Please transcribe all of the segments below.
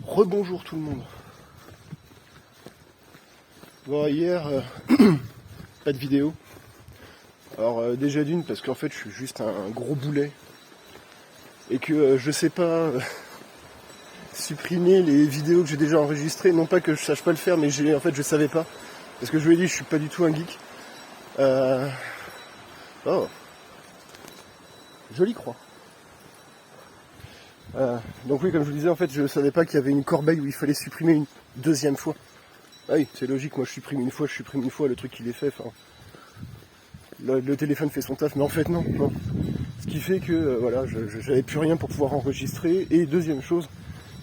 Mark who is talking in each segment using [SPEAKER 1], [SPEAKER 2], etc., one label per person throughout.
[SPEAKER 1] Rebonjour tout le monde. Bon, hier, pas de vidéo. Alors déjà d'une parce qu'en fait je suis juste un gros boulet et que je sais pas supprimer les vidéos que j'ai déjà enregistrées. Non pas que je sache pas le faire, mais en fait je savais pas. Parce que je vous l'ai dit, je suis pas du tout un geek. Oh, jolie croix. Donc oui, comme je vous disais, en fait je savais pas qu'il y avait une corbeille où il fallait supprimer une deuxième fois. Ah oui, c'est logique, moi je supprime une fois, le truc il est fait, enfin... Le téléphone fait son taf, mais en fait non. Ce qui fait que voilà, j'avais plus rien pour pouvoir enregistrer. Et deuxième chose,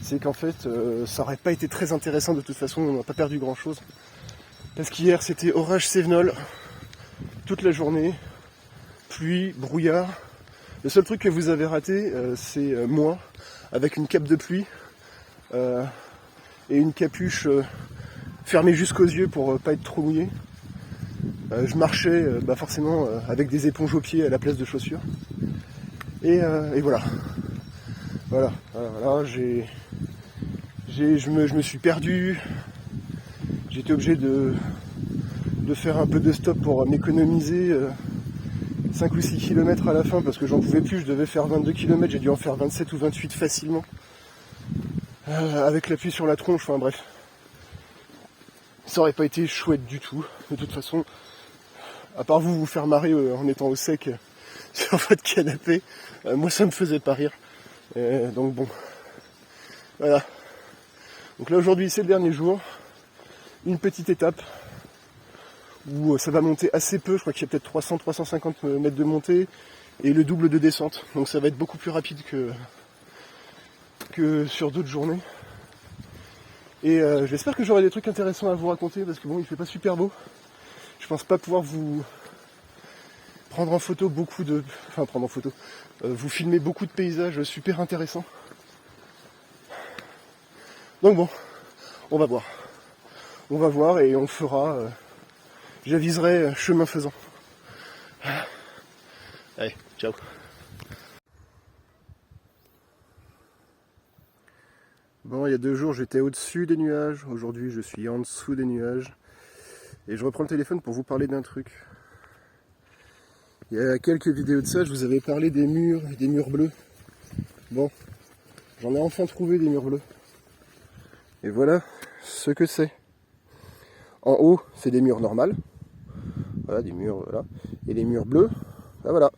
[SPEAKER 1] c'est qu'en fait, ça aurait pas été très intéressant de toute façon, on n'a pas perdu grand chose. Parce qu'hier c'était orage sévenol, toute la journée, pluie, brouillard. Le seul truc que vous avez raté, c'est moi, avec une cape de pluie et une capuche fermée jusqu'aux yeux pour pas être trop mouillé. Je marchais forcément avec des éponges aux pieds à la place de chaussures. Et voilà. Voilà. Je me suis perdu. J'étais obligé de faire un peu de stop pour m'économiser 5 ou 6 km à la fin parce que j'en pouvais plus. Je devais faire 22 km, j'ai dû en faire 27 ou 28 facilement. Avec la pluie sur la tronche, enfin bref. Ça aurait pas été chouette du tout. De toute façon, à part vous faire marrer en étant au sec sur votre canapé, moi ça me faisait pas rire. Donc bon, voilà. Donc là aujourd'hui c'est le dernier jour, une petite étape où ça va monter assez peu, je crois qu'il y a peut-être 300-350 mètres de montée et le double de descente. Donc ça va être beaucoup plus rapide que sur d'autres journées. Et j'espère que j'aurai des trucs intéressants à vous raconter parce que bon, il fait pas super beau. Je pense pas pouvoir vous prendre en photo vous filmer beaucoup de paysages super intéressants. Donc bon, on va voir. On va voir et on fera. J'aviserai chemin faisant. Allez, ciao. Bon, il y a 2 jours j'étais au-dessus des nuages. Aujourd'hui je suis en dessous des nuages. Et je reprends le téléphone pour vous parler d'un truc. Il y a quelques vidéos de ça, je vous avais parlé des murs bleus. Bon, j'en ai enfin trouvé des murs bleus. Et voilà ce que c'est. En haut, c'est des murs normales. Voilà, des murs, voilà. Et les murs bleus, ben voilà.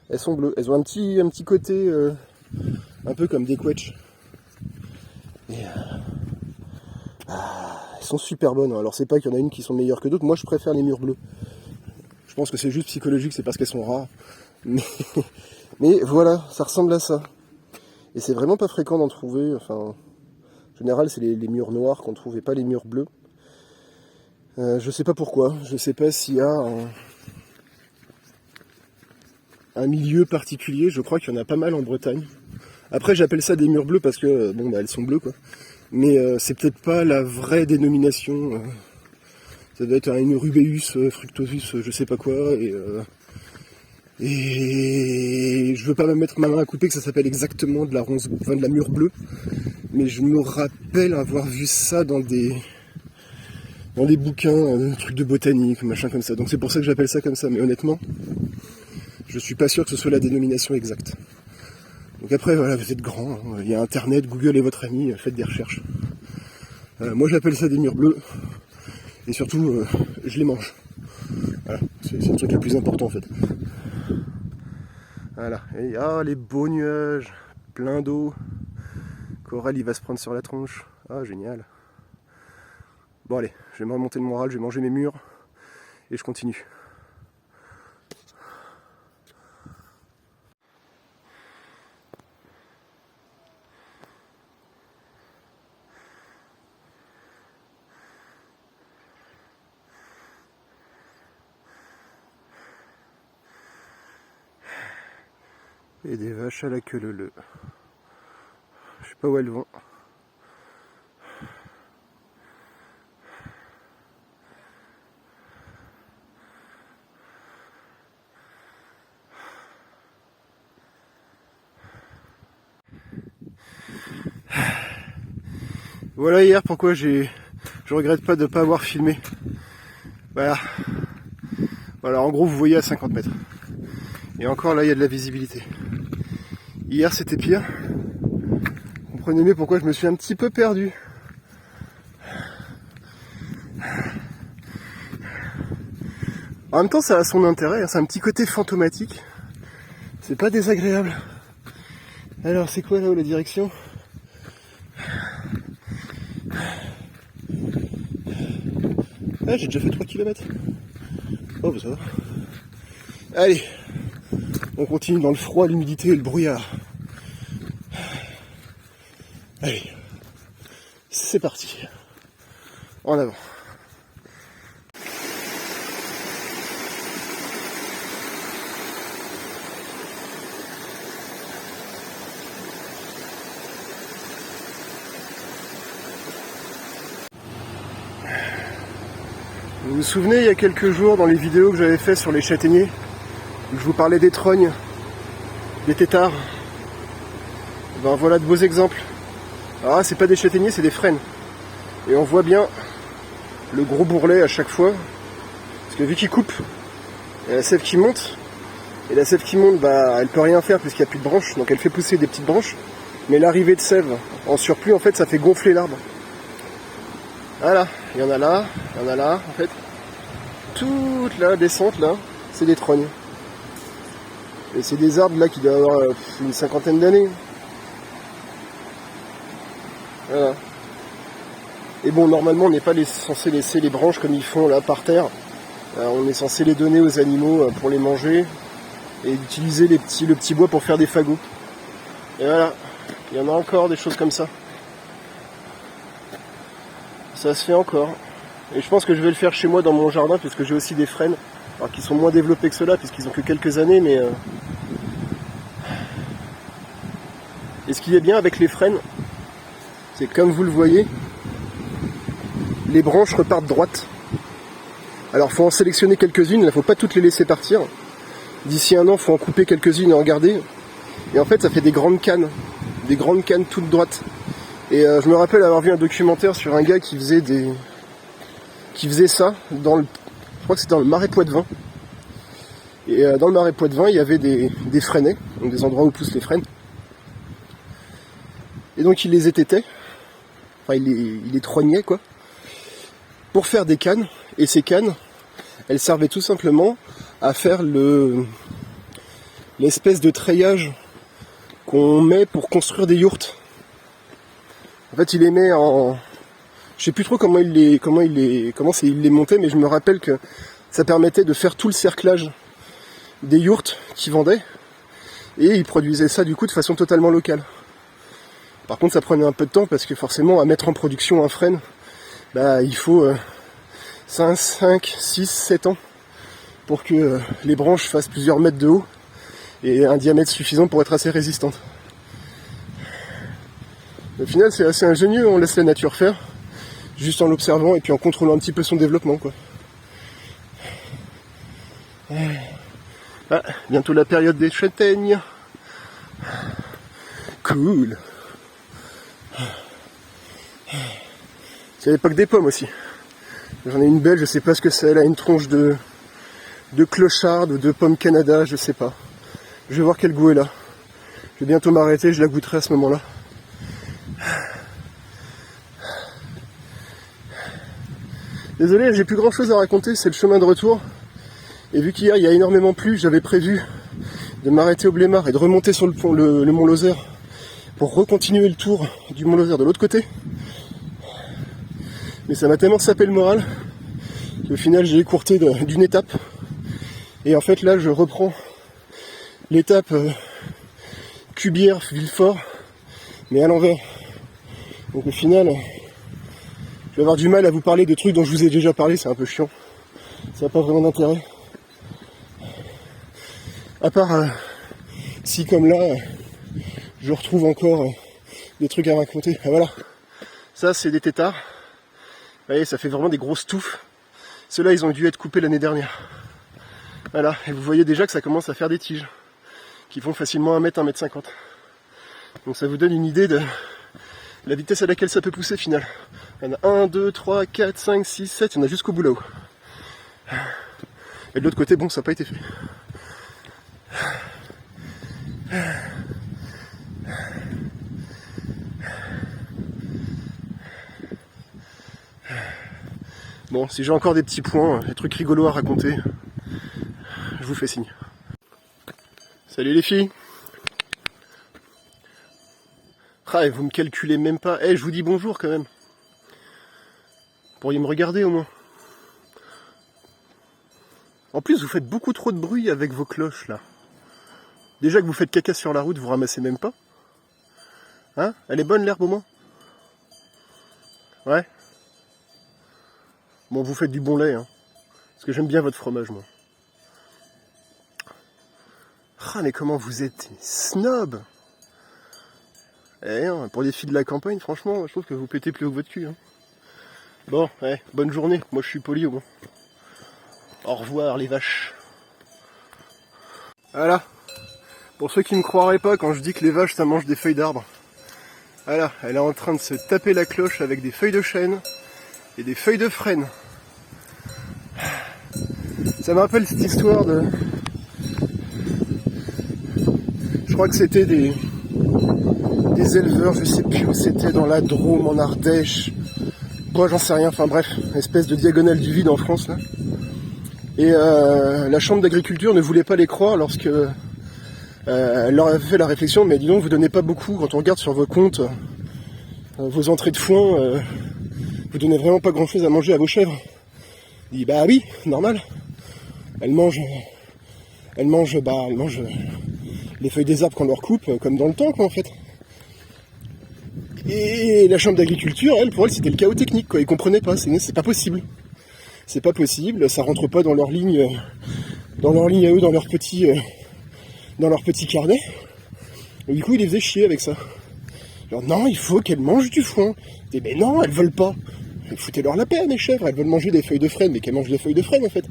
[SPEAKER 1] Elles sont bleues. Elles ont un petit côté un peu comme des quetchs. Et elles sont super bonnes. Alors c'est pas qu'il y en a une qui sont meilleures que d'autres. Moi je préfère les murs bleus. Je pense que c'est juste psychologique, c'est parce qu'elles sont rares. Mais voilà, ça ressemble à ça. Et c'est vraiment pas fréquent d'en trouver. Enfin, en général, c'est les murs noirs qu'on trouve et pas les murs bleus. Je sais pas pourquoi. Je sais pas s'il y a un milieu particulier. Je crois qu'il y en a pas mal en Bretagne. Après, j'appelle ça des murs bleus parce que, bon, elles sont bleues, quoi. Mais c'est peut-être pas la vraie dénomination. Ça doit être un rubéus, fructosus, je sais pas quoi. Et je veux pas me mettre ma main à couper que ça s'appelle exactement de la mûre bleue. Mais je me rappelle avoir vu ça dans des bouquins, trucs de botanique, machin comme ça. Donc c'est pour ça que j'appelle ça comme ça. Mais honnêtement, je suis pas sûr que ce soit la dénomination exacte. Donc après, voilà, vous êtes grand, hein. Il y a internet, Google est votre ami, faites des recherches. Moi j'appelle ça des murs bleus. Et surtout, je les mange. Voilà, c'est le truc le plus important en fait. Voilà, et les beaux nuages, plein d'eau. Coral il va se prendre sur la tronche. Ah génial. Bon allez, je vais me remonter le moral, je vais manger mes murs et je continue. Et des vaches à la queue leu. Je sais pas où elles vont. Voilà hier pourquoi je regrette pas de pas avoir filmé. Voilà. Voilà, en gros vous voyez à 50 mètres. Et encore là il y a de la visibilité. Hier c'était pire. Comprenez mieux pourquoi je me suis un petit peu perdu. En même temps ça a son intérêt, c'est un petit côté fantomatique. C'est pas désagréable. Alors c'est quoi là-haut la direction? Ah, j'ai déjà fait 3 km. Oh bah ça va. Allez, on continue dans le froid, l'humidité et le brouillard. Allez, c'est parti. En avant. Vous vous souvenez, il y a quelques jours, dans les vidéos que j'avais fait sur les châtaigniers, où je vous parlais des trognes, des têtards. Ben voilà de beaux exemples. Alors là, c'est pas des châtaigniers, c'est des frênes. Et on voit bien le gros bourrelet à chaque fois. Parce que vu qu'il coupe, il y a la sève qui monte. Et la sève qui monte, bah, elle peut rien faire puisqu'il n'y a plus de branches. Donc elle fait pousser des petites branches. Mais l'arrivée de sève en surplus, en fait, ça fait gonfler l'arbre. Voilà, il y en a là, il y en a là, en fait. Toute la descente, là, c'est des trognes. Et c'est des arbres, là, qui doivent avoir une 50aine d'années. Voilà. Et bon, normalement, on n'est pas censé laisser les branches comme ils font, là, par terre. On est censé les donner aux animaux pour les manger. Et utiliser le petit bois pour faire des fagots. Et voilà, il y en a encore des choses comme ça. Ça se fait encore. Et je pense que je vais le faire chez moi dans mon jardin, puisque j'ai aussi des frênes, alors qui sont moins développés que ceux-là, puisqu'ils ont que quelques années, mais... Et ce qui est bien avec les frênes, c'est que comme vous le voyez, les branches repartent droites. Alors il faut en sélectionner quelques-unes, il ne faut pas toutes les laisser partir. D'ici un an, il faut en couper quelques-unes et en garder. Et en fait, ça fait des grandes cannes toutes droites. Et je me rappelle avoir vu un documentaire sur un gars qui faisait ça je crois que c'était dans le Marais Poitevin. Et dans le Marais Poitevin, il y avait des frênets, donc des endroits où poussent les frênes. Et donc il les étêtait, enfin il les trognait quoi, pour faire des cannes. Et ces cannes, elles servaient tout simplement à faire l'espèce de treillage qu'on met pour construire des yourtes. En fait, il les met en... Je sais plus trop comment il les montait, mais je me rappelle que ça permettait de faire tout le cerclage des yourtes qu'ils vendaient. Et ils produisaient ça du coup de façon totalement locale. Par contre, ça prenait un peu de temps parce que forcément, à mettre en production un frêne, bah, il faut 5, 6, 7 ans pour que les branches fassent plusieurs mètres de haut et un diamètre suffisant pour être assez résistante. Au final, c'est assez ingénieux, on laisse la nature faire, juste en l'observant et puis en contrôlant un petit peu son développement, quoi. Ah, bientôt la période des châtaignes. Cool. C'est l'époque des pommes aussi. J'en ai une belle, je sais pas ce que c'est, elle a une tronche de clocharde ou de pomme Canada, je sais pas. Je vais voir quel goût elle a. Je vais bientôt m'arrêter, je la goûterai à ce moment-là. Désolé, j'ai plus grand chose à raconter, c'est le chemin de retour. Et vu qu'hier il y a énormément plu, j'avais prévu de m'arrêter au Blémard et de remonter sur le mont Lozère pour recontinuer le tour du mont Lozère de l'autre côté. Mais ça m'a tellement sapé le moral qu'au final j'ai écourté d'une étape. Et en fait là je reprends l'étape Cubières-Villefort, mais à l'envers. Donc au final, je vais avoir du mal à vous parler de trucs dont je vous ai déjà parlé, c'est un peu chiant. Ça n'a pas vraiment d'intérêt. À part si comme là, je retrouve encore des trucs à raconter. Ah, voilà, ça c'est des têtards. Vous voyez, ça fait vraiment des grosses touffes. Ceux-là, ils ont dû être coupés l'année dernière. Voilà, et vous voyez déjà que ça commence à faire des tiges qui font facilement 1 mètre, 1 mètre 50. Donc ça vous donne une idée de la vitesse à laquelle ça peut pousser final. Il y en a 1, 2, 3, 4, 5, 6, 7, il y en a jusqu'au bout là-haut. Et de l'autre côté, bon, ça n'a pas été fait. Bon, si j'ai encore des petits points, des trucs rigolos à raconter, je vous fais signe. Salut les filles. Ah, et vous me calculez même pas. Je vous dis bonjour quand même. Vous pourriez me regarder au moins. En plus, vous faites beaucoup trop de bruit avec vos cloches là. Déjà que vous faites caca sur la route, vous ramassez même pas. Hein? Elle est bonne l'herbe au moins? Ouais. Bon, vous faites du bon lait, hein. Parce que j'aime bien votre fromage, moi. Ah, mais comment vous êtes snob! Pour les filles de la campagne, franchement, je trouve que vous pétez plus haut que votre cul, hein. Bon, bonne journée. Moi, je suis poli, au moins. Au revoir, les vaches. Voilà. Pour ceux qui ne me croiraient pas quand je dis que les vaches, ça mange des feuilles d'arbre. Voilà, elle est en train de se taper la cloche avec des feuilles de chêne et des feuilles de frêne. Ça me rappelle cette histoire de... Je crois que c'était des éleveurs, je sais plus où c'était, dans la Drôme, en Ardèche. Bon, j'en sais rien, enfin bref, espèce de diagonale du vide en France, là. Et la chambre d'agriculture ne voulait pas les croire lorsque elle leur avait fait la réflexion, mais dis donc, vous donnez pas beaucoup, quand on regarde sur vos comptes, vos entrées de foin, vous donnez vraiment pas grand chose à manger à vos chèvres. Il dit, bah oui, normal. Elles mangent les feuilles des arbres qu'on leur coupe, comme dans le temps, quoi, en fait. Et la chambre d'agriculture, pour elle, c'était le chaos technique, quoi. Ils comprenaient pas, c'est pas possible. C'est pas possible, ça rentre pas dans leur ligne à eux, dans leur petit carnet. Et du coup, ils les faisaient chier avec ça. Genre, non, il faut qu'elles mangent du foin. Et ben non, elles veulent pas. Foutez-leur la paix, mes chèvres, elles veulent manger des feuilles de frêne, mais qu'elles mangent des feuilles de frêne, en fait.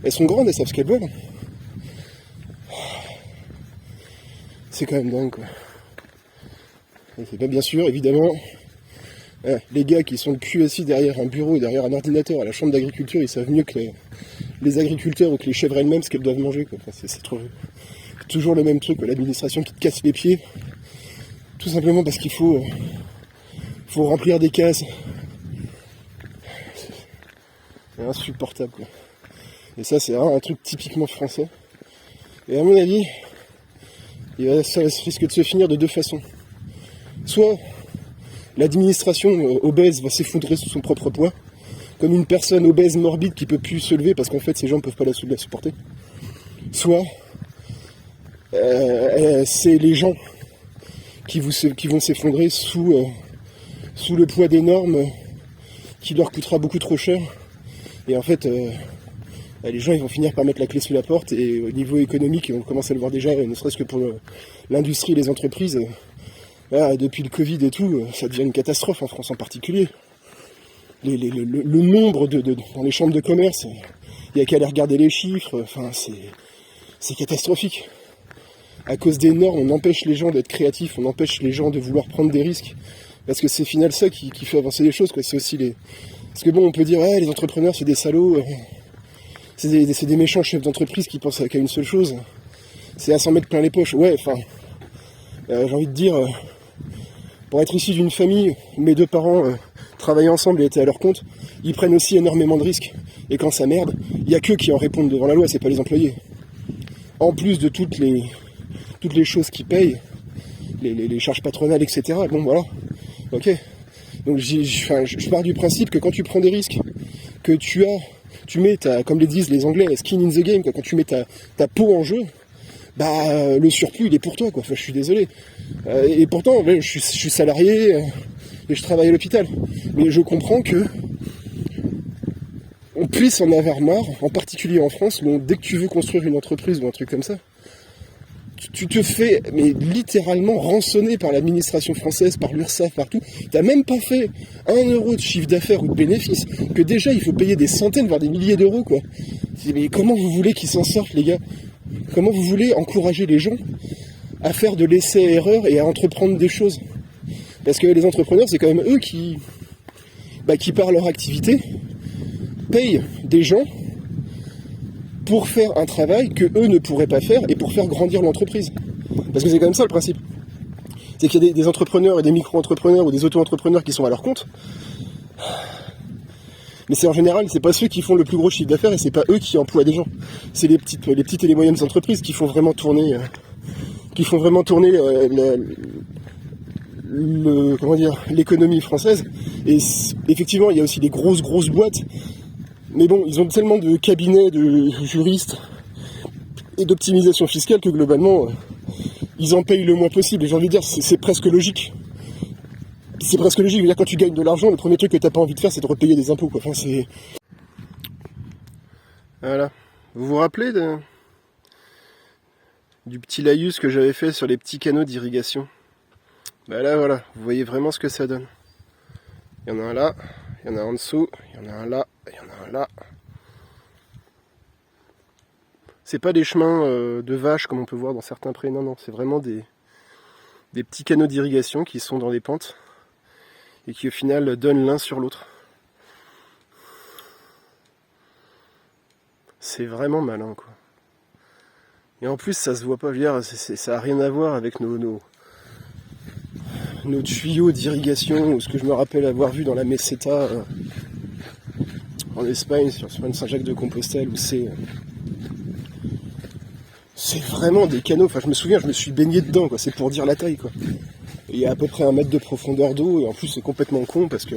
[SPEAKER 1] Elles sont grandes, elles savent ce qu'elles veulent. C'est quand même dingue, quoi. Et c'est bien sûr, évidemment, les gars qui sont le cul assis derrière un bureau, derrière un ordinateur à la chambre d'agriculture, ils savent mieux que les agriculteurs ou que les chèvres elles-mêmes ce qu'elles doivent manger, quoi. Enfin, c'est toujours le même truc, quoi. L'administration qui te casse les pieds, tout simplement parce qu'il faut remplir des cases. C'est insupportable, quoi. Et ça, c'est un truc typiquement français. Et à mon avis, ça risque de se finir de deux façons. Soit l'administration obèse va s'effondrer sous son propre poids, comme une personne obèse morbide qui peut plus se lever parce qu'en fait ces gens ne peuvent pas la supporter. Soit c'est les gens qui vont s'effondrer sous le poids des normes qui leur coûtera beaucoup trop cher. Et en fait, les gens ils vont finir par mettre la clé sous la porte, et au niveau économique, on commence à le voir déjà, ne serait-ce que pour l'industrie et les entreprises. Depuis le Covid et tout, ça devient une catastrophe en France en particulier. Le nombre dans les chambres de commerce, il n'y a qu'à aller regarder les chiffres, enfin c'est catastrophique. À cause des normes, on empêche les gens d'être créatifs, on empêche les gens de vouloir prendre des risques, parce que c'est au final ça qui fait avancer les choses, quoi. C'est aussi parce que bon, on peut dire, les entrepreneurs c'est des salauds, c'est des méchants chefs d'entreprise qui pensent qu'à une seule chose, c'est à s'en mettre plein les poches. Ouais, enfin, j'ai envie de dire... Pour être issu d'une famille où mes deux parents travaillaient ensemble et étaient à leur compte, ils prennent aussi énormément de risques. Et quand ça merde, il n'y a qu'eux qui en répondent devant la loi, c'est pas les employés. En plus de toutes les choses qu'ils payent, les charges patronales, etc. Bon, voilà. Ok. Donc je pars du principe que quand tu prends des risques, que tu mets comme les disent les Anglais, skin in the game, quoi, quand tu mets ta peau en jeu, le surplus il est pour toi, quoi. Enfin, je suis désolé. Et pourtant, je suis salarié et je travaille à l'hôpital. Mais je comprends que on puisse en avoir marre, en particulier en France, où dès que tu veux construire une entreprise ou un truc comme ça, tu te fais littéralement rançonner par l'administration française, par l'URSSAF, partout. T'as même pas fait 1 euro de chiffre d'affaires ou de bénéfice, que déjà il faut payer des centaines, voire des milliers d'euros, quoi. Mais comment vous voulez qu'ils s'en sortent, les gars? Comment vous voulez encourager les gens à faire de l'essai-erreur et à entreprendre des choses? Parce que les entrepreneurs, c'est quand même eux qui par leur activité, payent des gens pour faire un travail que eux ne pourraient pas faire et pour faire grandir l'entreprise. Parce que c'est quand même ça le principe. C'est qu'il y a des entrepreneurs et des micro-entrepreneurs ou des auto-entrepreneurs qui sont à leur compte. Mais c'est en général, c'est pas ceux qui font le plus gros chiffre d'affaires et c'est pas eux qui emploient des gens. C'est les petites et les moyennes entreprises qui font vraiment tourner, l'économie française. Et effectivement, il y a aussi des grosses boîtes. Mais bon, ils ont tellement de cabinets de juristes et d'optimisation fiscale que globalement, ils en payent le moins possible. Et j'ai envie de dire, c'est presque logique. C'est presque logique. Je veux dire, quand tu gagnes de l'argent, le premier truc que t'as pas envie de faire, c'est de repayer des impôts, quoi. Enfin, c'est... Voilà. Vous vous rappelez du petit laïus que j'avais fait sur les petits canaux d'irrigation? Bah là, voilà. Vous voyez vraiment ce que ça donne. Il y en a un là, il y en a un en dessous, il y en a un là, il y en a un là. C'est pas des chemins de vaches comme on peut voir dans certains prés, non, c'est vraiment des petits canaux d'irrigation qui sont dans des pentes et qui au final donnent l'un sur l'autre. C'est vraiment malin, quoi. Et en plus, ça se voit pas, je veux dire, ça a rien à voir avec nos tuyaux d'irrigation, ou ce que je me rappelle avoir vu dans la Meseta en Espagne, sur Saint-Jacques-de-Compostelle, où c'est vraiment des canaux. Enfin, je me souviens, je me suis baigné dedans, quoi. C'est pour dire la taille, quoi. Et il y a à peu près 1 mètre de profondeur d'eau, et en plus c'est complètement con parce que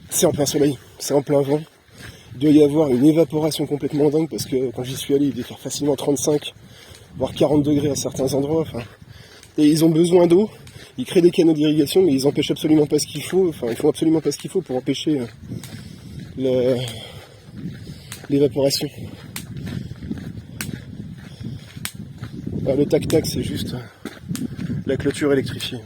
[SPEAKER 1] c'est en plein soleil, c'est en plein vent. Il doit y avoir une évaporation complètement dingue parce que quand j'y suis allé, il devait faire facilement 35, voire 40 degrés à certains endroits. Enfin, et ils ont besoin d'eau, ils créent des canaux d'irrigation, mais ils empêchent absolument pas ce qu'il faut. Enfin, ils font absolument pas ce qu'il faut pour empêcher l'évaporation. Le tac-tac, c'est juste la clôture électrifiée.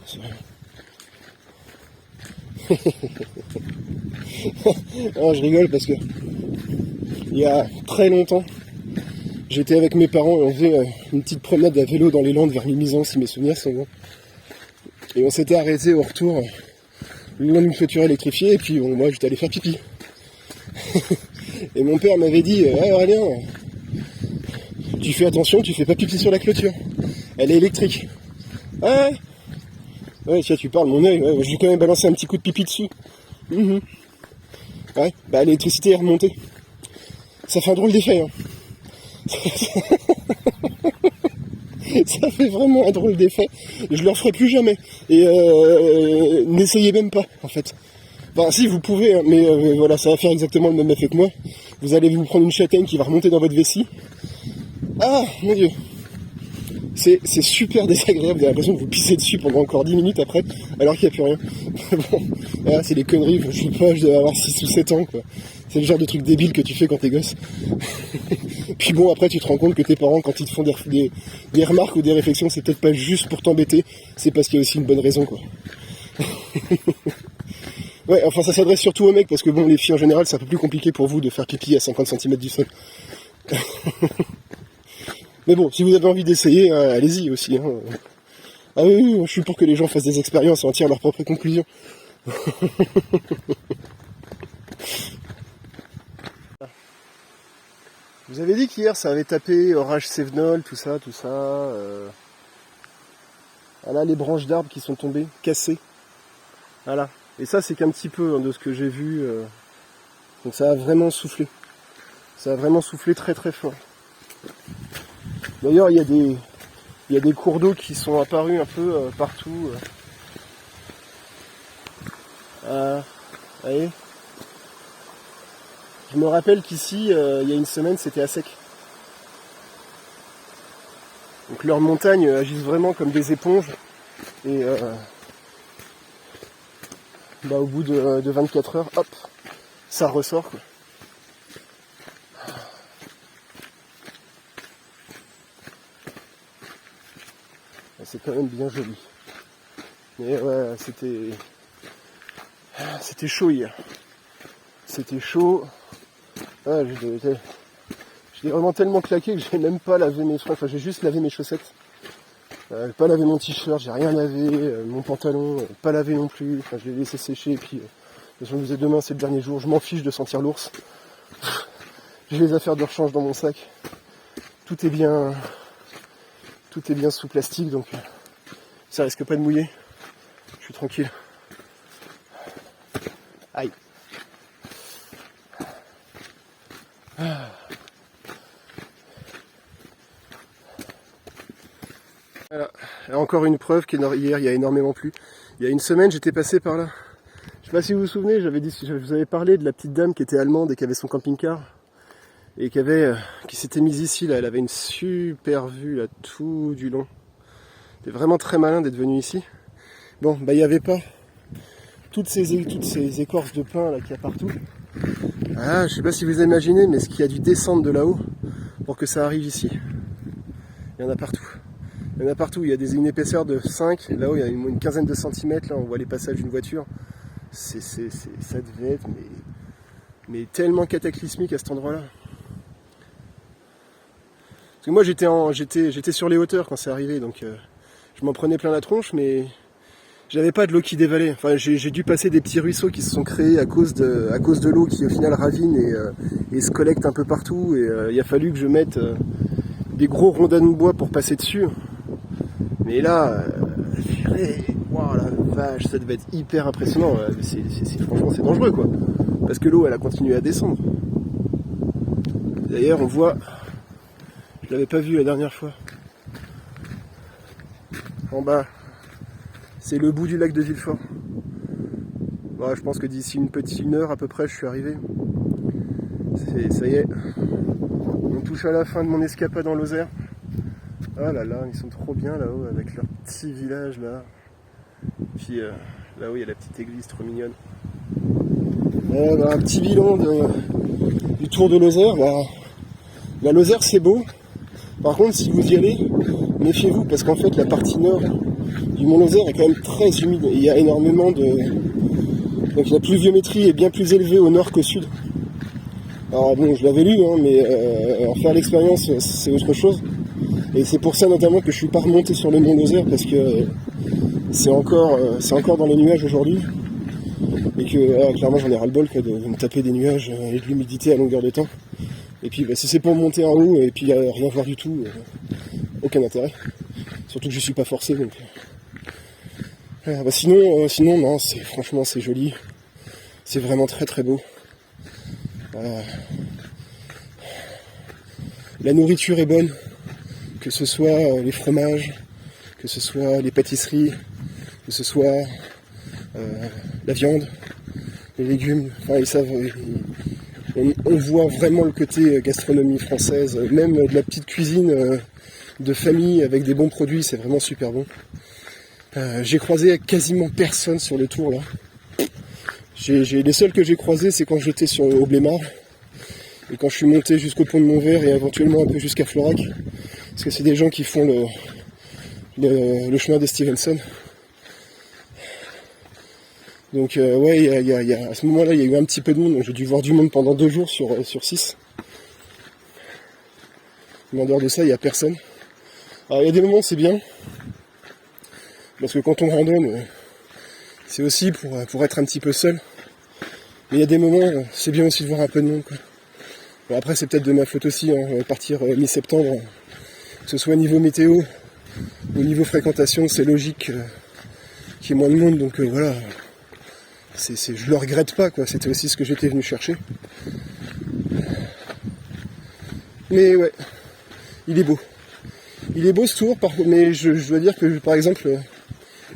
[SPEAKER 1] Non, je rigole parce que il y a très longtemps, j'étais avec mes parents et on faisait une petite promenade à vélo dans les Landes vers Mimizan, si mes souvenirs sont bons. Et on s'était arrêté au retour le long d'une clôture électrifiée et puis moi j'étais allé faire pipi. Et mon père m'avait dit Aurélien, tu fais attention, tu fais pas pipi sur la clôture. Elle est électrique. Ah ouais, tiens, tu parles, mon œil, ouais, je vais quand même balancer un petit coup de pipi dessus. Ouais, bah l'électricité est remontée. Ça fait un drôle d'effet, hein. Ça fait vraiment un drôle d'effet. Je le referai plus jamais. Et n'essayez même pas, en fait. Enfin, si, vous pouvez, hein, mais voilà, ça va faire exactement le même effet que moi. Vous allez vous prendre une châtaigne qui va remonter dans votre vessie. Ah, mon Dieu. C'est super désagréable, vous avez l'impression de vous pisser dessus pendant encore 10 minutes après, alors qu'il n'y a plus rien. Bon, voilà, c'est les conneries, je sais pas, je dois avoir 6 ou 7 ans, quoi. C'est le genre de truc débile que tu fais quand t'es gosse. Puis bon, après tu te rends compte que tes parents, quand ils te font des remarques ou des réflexions, c'est peut-être pas juste pour t'embêter, c'est parce qu'il y a aussi une bonne raison, quoi. Ouais, enfin ça s'adresse surtout aux mecs, parce que bon, les filles en général, c'est un peu plus compliqué pour vous de faire pipi à 50 cm du sol. Mais bon, si vous avez envie d'essayer, allez-y aussi. Hein. Ah oui, je suis pour que les gens fassent des expériences et en tirent leurs propres conclusions. Vous avez dit qu'hier ça avait tapé, orage Cévenol, tout ça. Voilà les branches d'arbres qui sont tombées, cassées. Voilà. Et ça c'est qu'un petit peu de ce que j'ai vu. Donc ça a vraiment soufflé. Ça a vraiment soufflé très très fort. D'ailleurs, il y a des cours d'eau qui sont apparus un peu partout. Vous voyez ? Je me rappelle qu'ici, il y a une semaine, c'était à sec. Donc leurs montagnes agissent vraiment comme des éponges. Et au bout de 24 heures, hop, ça ressort, quoi. C'est quand même bien joli. Mais ouais, c'était chaud hier. C'était chaud. Ouais, j'ai vraiment tellement claqué que j'ai même pas lavé mes fringues. Enfin, j'ai juste lavé mes chaussettes. Pas lavé mon t-shirt, j'ai rien lavé, mon pantalon, pas lavé non plus, enfin, je l'ai laissé sécher, et puis je me disais demain c'est le dernier jour, je m'en fiche de sentir l'ours. J'ai les affaires de rechange dans mon sac, tout est bien sous plastique, donc ça risque pas de mouiller, je suis tranquille. Aïe. Voilà, encore une preuve qu'hier il y a énormément plu. Il y a une semaine j'étais passé par là. Je sais pas si vous vous souvenez, je vous avais parlé de la petite dame qui était allemande et qui avait son camping-car. Et qui s'était mise ici, là, elle avait une super vue là tout du long. C'était vraiment très malin d'être venu ici. Bon, bah il n'y avait pas toutes ces écorces de pin là qu'il y a partout. Ah, je sais pas si vous imaginez, mais ce qu'il y a dû descendre de là-haut pour que ça arrive ici. Il y en a partout. Il y en a partout, il y a une épaisseur de 5, et là-haut il y a une quinzaine de centimètres, là on voit les passages d'une voiture. Ça devait être mais tellement cataclysmique à cet endroit-là. Parce que moi j'étais sur les hauteurs quand c'est arrivé, donc je m'en prenais plein la tronche, mais j'avais pas de l'eau qui dévalait. Enfin j'ai dû passer des petits ruisseaux qui se sont créés à cause de l'eau qui au final ravine et se collecte un peu partout, et il a fallu que je mette des gros rondins de bois pour passer dessus. Mais là, wow, la vache, ça devait être hyper impressionnant. Franchement, c'est dangereux, quoi. Parce que l'eau, elle a continué à descendre. D'ailleurs, on voit, je l'avais pas vu la dernière fois. En bas, c'est le bout du lac de Villefort. Bon, je pense que d'ici une heure à peu près, je suis arrivé. Ça y est, on touche à la fin de mon escapade en Lozère. Ah là là, ils sont trop bien là-haut avec leur petit village là. Puis là-haut il y a la petite église trop mignonne. Un petit bilan du tour de Lozère. La Lozère c'est beau. Par contre si vous y allez, méfiez-vous parce qu'en fait la partie nord du Mont Lozère est quand même très humide. Et il y a énormément de... Donc la pluviométrie est bien plus élevée au nord qu'au sud. Alors bon, je l'avais lu, hein, mais en faire l'expérience c'est autre chose. Et c'est pour ça notamment que je suis pas remonté sur le Mont Lozère parce que c'est encore dans les nuages aujourd'hui. Et que clairement j'en ai ras-le-bol de me taper des nuages et de l'humidité à longueur de temps. Et puis si c'est pour monter en haut et puis rien voir du tout, aucun intérêt. Surtout que je suis pas forcé donc. Sinon non, franchement c'est joli. C'est vraiment très très beau. La nourriture est bonne. Que ce soit les fromages, que ce soit les pâtisseries, que ce soit la viande, les légumes, enfin ils savent, on voit vraiment le côté gastronomie française, même de la petite cuisine de famille avec des bons produits, c'est vraiment super bon. J'ai croisé quasiment personne sur le tour là. Les seuls que j'ai croisés c'est quand j'étais au Blémard et quand je suis monté jusqu'au pont de Montvert et éventuellement un peu jusqu'à Florac. Parce que c'est des gens qui font le chemin de Stevenson. Donc ouais, à ce moment-là, il y a eu un petit peu de monde. Donc j'ai dû voir du monde pendant 2 jours sur 6. Mais en dehors de ça, il n'y a personne. Alors il y a des moments, c'est bien. Parce que quand on randonne, c'est aussi pour être un petit peu seul. Mais il y a des moments, c'est bien aussi de voir un peu de monde, quoi. Bon, après, c'est peut-être de ma faute aussi, hein, partir mi-septembre. Que ce soit niveau météo ou niveau fréquentation, c'est logique qu'il y ait moins de monde, donc voilà, je le regrette pas, quoi. C'était aussi ce que j'étais venu chercher. Mais ouais, il est beau. Il est beau ce tour, mais je dois dire que par exemple,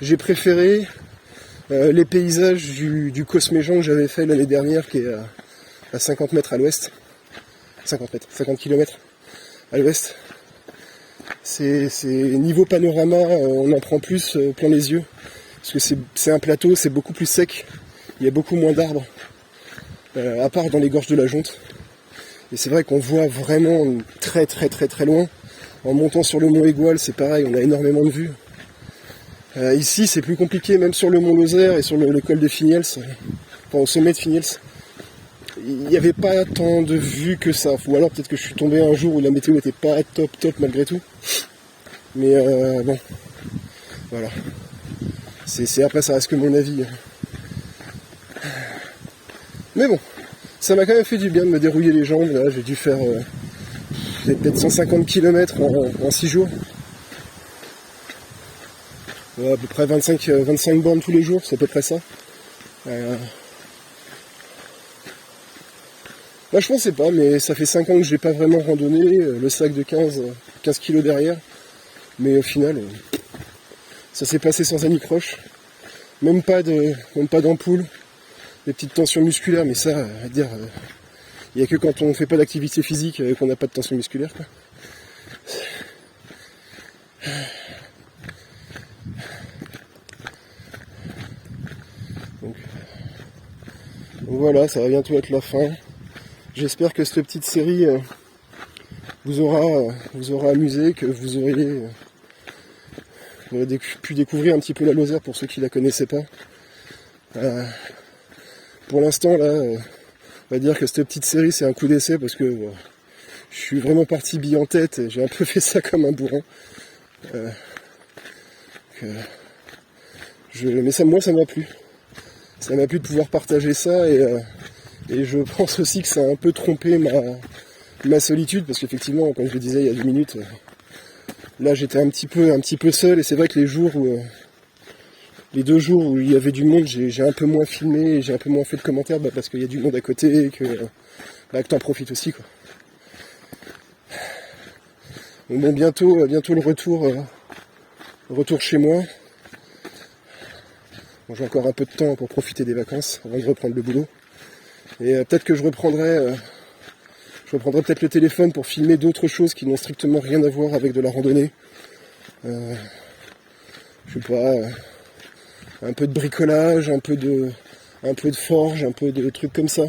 [SPEAKER 1] j'ai préféré les paysages du Cosméjean que j'avais fait l'année dernière, qui est à 50 mètres à l'ouest. 50 km à l'ouest. C'est niveau panorama, on en prend plus plein les yeux. Parce que c'est un plateau, c'est beaucoup plus sec. Il y a beaucoup moins d'arbres. À part dans les gorges de la Jonte. Et c'est vrai qu'on voit vraiment très très très très loin. En montant sur le mont Égual, c'est pareil, on a énormément de vues. Ici, c'est plus compliqué, même sur le mont Lozère et sur le col de Finiels, enfin au sommet de Finiels. Il n'y avait pas tant de vues que ça. Ou alors peut-être que je suis tombé un jour où la météo n'était pas top malgré tout. Mais bon, Voilà. Après, ça reste que mon avis. Mais bon, ça m'a quand même fait du bien de me dérouiller les jambes. Là, j'ai dû faire peut-être 150 km en 6 jours. Ouais, à peu près 25 bornes tous les jours, c'est à peu près ça. Là, je pensais pas, mais ça fait 5 ans que j'ai pas vraiment randonné. Le sac de 15 kg derrière. Mais au final, ça s'est passé sans anicroche. Même pas d'ampoule. Des petites tensions musculaires, mais ça, à dire, il n'y a que quand on fait pas d'activité physique qu'on n'a pas de tension musculaire, quoi. Donc voilà, ça va bientôt être la fin. J'espère que cette petite série vous aura amusé, que vous aurez pu découvrir un petit peu la Lozère pour ceux qui la connaissaient pas. Pour l'instant, là, on va dire que cette petite série, c'est un coup d'essai parce que je suis vraiment parti bille en tête et j'ai un peu fait ça comme un bourrin. Mais moi, ça m'a plu. Ça m'a plu de pouvoir partager ça et je pense aussi que ça a un peu trompé ma solitude parce qu'effectivement, comme je le disais il y a 2 minutes, là, j'étais un petit peu seul et c'est vrai que les 2 jours où il y avait du monde, j'ai un peu moins filmé et j'ai un peu moins fait de commentaires parce qu'il y a du monde à côté et que t'en profites aussi, quoi. Donc bon, bientôt le retour chez moi. Bon, j'ai encore un peu de temps pour profiter des vacances avant de reprendre le boulot. Et peut-être que je reprendrai peut-être le téléphone pour filmer d'autres choses qui n'ont strictement rien à voir avec de la randonnée. Je sais pas, un peu de bricolage, un peu de forge, un peu de trucs comme ça.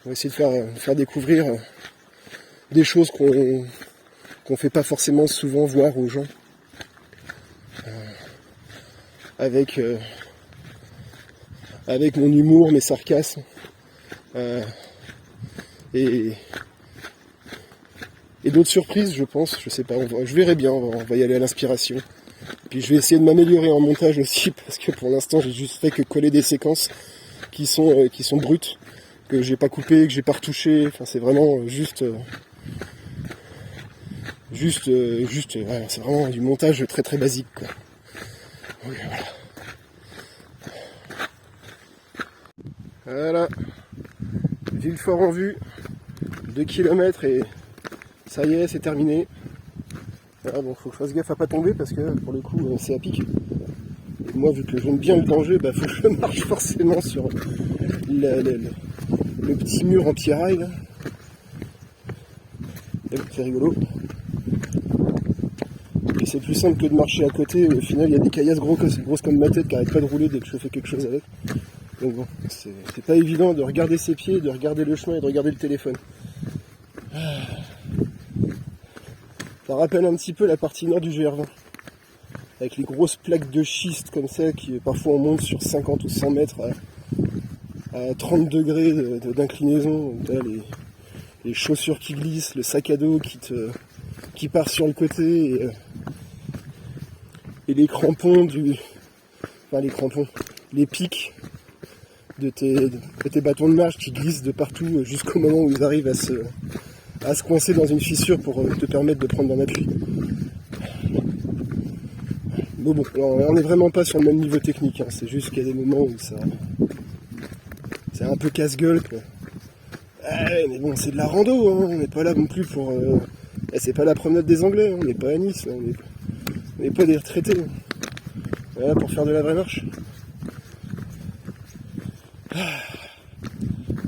[SPEAKER 1] On va essayer de faire découvrir des choses qu'on fait pas forcément souvent voir aux gens. Avec mon humour, mes sarcasmes. Et d'autres surprises, je pense, je sais pas, je verrai bien, on va y aller à l'inspiration. Puis je vais essayer de m'améliorer en montage aussi, parce que pour l'instant j'ai juste fait que coller des séquences qui sont brutes, que j'ai pas coupé, que j'ai pas retouché, enfin c'est vraiment voilà, c'est vraiment du montage très très basique, quoi. Oui, voilà. Villefort en vue, 2 km et ça y est, c'est terminé. Voilà, bon, faut que je fasse gaffe à pas tomber parce que pour le coup c'est à pic. Et moi, vu que j'aime bien le danger, faut que je marche forcément sur le petit mur en pierraille là. C'est rigolo. Et c'est plus simple que de marcher à côté. Au final, il y a des caillasses grosses comme ma tête qui n'arrêtent pas de rouler dès que je fais quelque chose avec. Donc bon, c'est pas évident de regarder ses pieds, de regarder le chemin et de regarder le téléphone. Ça rappelle un petit peu la partie nord du GR20. Avec les grosses plaques de schiste comme ça, qui parfois on monte sur 50 ou 100 mètres à 30 degrés d'inclinaison. Les chaussures qui glissent, le sac à dos qui part sur le côté et les crampons les pics de tes bâtons de marche qui glissent de partout jusqu'au moment où ils arrivent à se coincer dans une fissure pour te permettre de prendre un appui. Bon, on n'est vraiment pas sur le même niveau technique, hein. C'est juste qu'il y a des moments où c'est un peu casse-gueule, quoi. Mais bon, c'est de la rando, hein. On n'est pas là non plus pour... c'est pas la promenade des Anglais, hein. On n'est pas à Nice, hein. On n'est pas des retraités, hein. On est là pour faire de la vraie marche.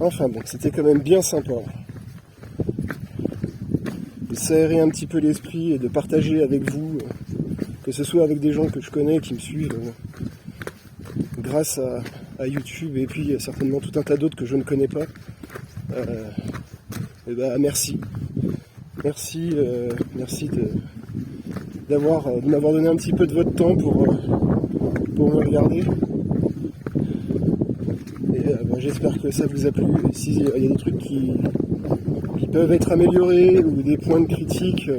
[SPEAKER 1] Enfin bon, c'était quand même bien sympa de s'aérer un petit peu l'esprit et de partager avec vous, que ce soit avec des gens que je connais qui me suivent grâce à YouTube et puis certainement tout un tas d'autres que je ne connais pas. Merci. Merci de m'avoir donné un petit peu de votre temps pour me regarder. Et j'espère que ça vous a plu. Et s'il y a des trucs qui peuvent être améliorés ou des points de critique,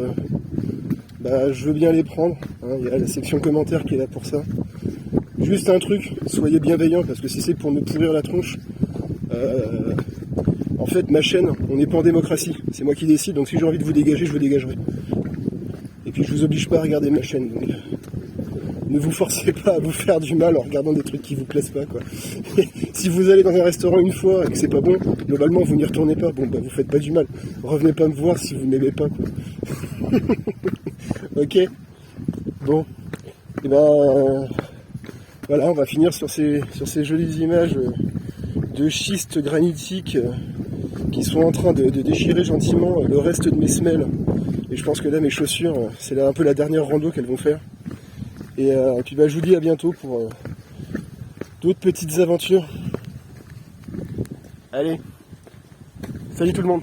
[SPEAKER 1] bah, je veux bien les prendre. Hein, il y a la section commentaires qui est là pour ça. Juste un truc, soyez bienveillants, parce que si c'est pour me pourrir la tronche, en fait, ma chaîne, on n'est pas en démocratie. C'est moi qui décide, donc si j'ai envie de vous dégager, je vous dégagerai. Et puis je vous oblige pas à regarder ma chaîne, donc ne vous forcez pas à vous faire du mal en regardant des trucs qui vous plaisent pas, quoi. Si vous allez dans un restaurant une fois et que c'est pas bon, globalement vous n'y retournez pas. Bon, bah vous faites pas du mal. Revenez pas me voir si vous m'aimez pas, quoi. Ok. Bon. Et ben voilà, on va finir sur ces jolies images de schiste granitique qui sont en train de déchirer gentiment le reste de mes semelles. Et je pense que là, mes chaussures, c'est là un peu la dernière rando qu'elles vont faire. Et puis bah, je vous dis à bientôt pour d'autres petites aventures. Allez, salut tout le monde.